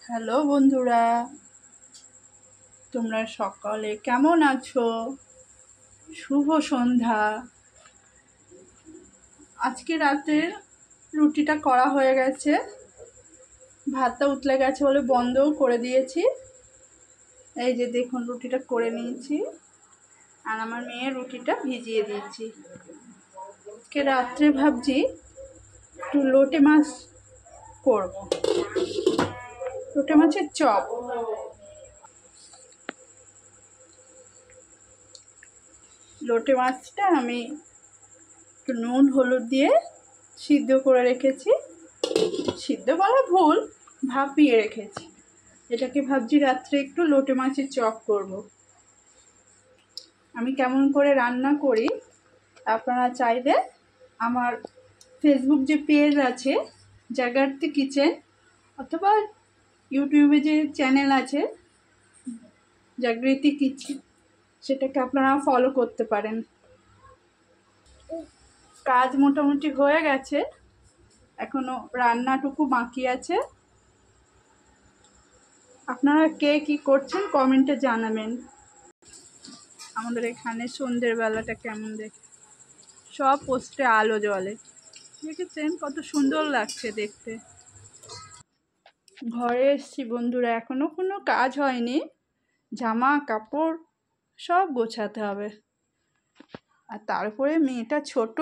Hello বন্ধুরা, তোমরা সকলে কেমন আছো? শুভ সন্ধ্যা। আজকে রাতের রুটিটা করা হয়ে গেছে, ভাতটা উতলে গেছে বলে বন্ধও করে দিয়েছি। এই যে দেখুন, রুটিটা করে নিয়েছি আর আমার মেয়ে রুটিটা ভিজিয়ে দিয়েছি। আজকে রাত্রে ভাবছি একটু লোটে মাছ করবো, লোটে মাছের চপ। লোটে মাছটা আমি একটু নুন হলুদ দিয়ে সিদ্ধ করে রেখেছি, সিদ্ধ বলা ভুল, ভাপিয়ে রেখেছি। এটাকে ভাবছি রাত্রে একটু লোটে মাছের চপ করব। আমি কেমন করে রান্না করি আপনারা চাইলে আমার ফেসবুক যে পেজ আছে জাগার্তি কিচেন, অথবা ইউটিউবে যে চ্যানেল আছে জাগৃতি কিচেন, সেটাকে আপনারা ফলো করতে পারেন। কাজ মোটামুটি হয়ে গেছে, এখনো রান্নাটুকু বাকি আছে। আপনারা কে কি করছেন কমেন্টে জানাবেন। আমাদের এখানে সন্ধ্যের বেলাটা কেমন দেখে, সব পোস্টে আলো জ্বলে, দেখেছেন কত সুন্দর লাগছে দেখতে। ঘরে এসছি বন্ধুরা, এখনো কোনো কাজ হয়নি, জামা কাপড় সব গোছাতে হবে। আর তারপরে মেয়েটা ছোট,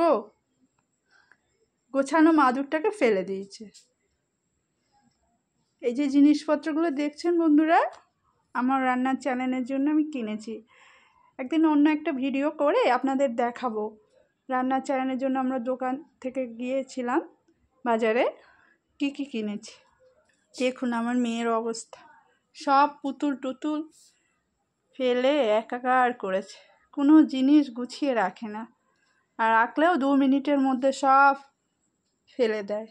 গোছানো মাদুরটাকে ফেলে দিয়েছে। এই যে জিনিসপত্রগুলো দেখছেন বন্ধুরা, আমার রান্নার চ্যানেলের জন্য আমি কিনেছি। একদিন অন্য একটা ভিডিও করে আপনাদের দেখাবো। রান্নার চ্যানেলের জন্য আমরা দোকান থেকে গিয়েছিলাম বাজারে, কি কি কিনেছি। দেখুন আমার মেয়ের অবস্থা, সব পুতুল টুতুল ফেলে একাকার করেছে, কোনো জিনিস গুছিয়ে রাখে না, আর রাখলেও 2 মিনিটের মধ্যে সব ফেলে দেয়।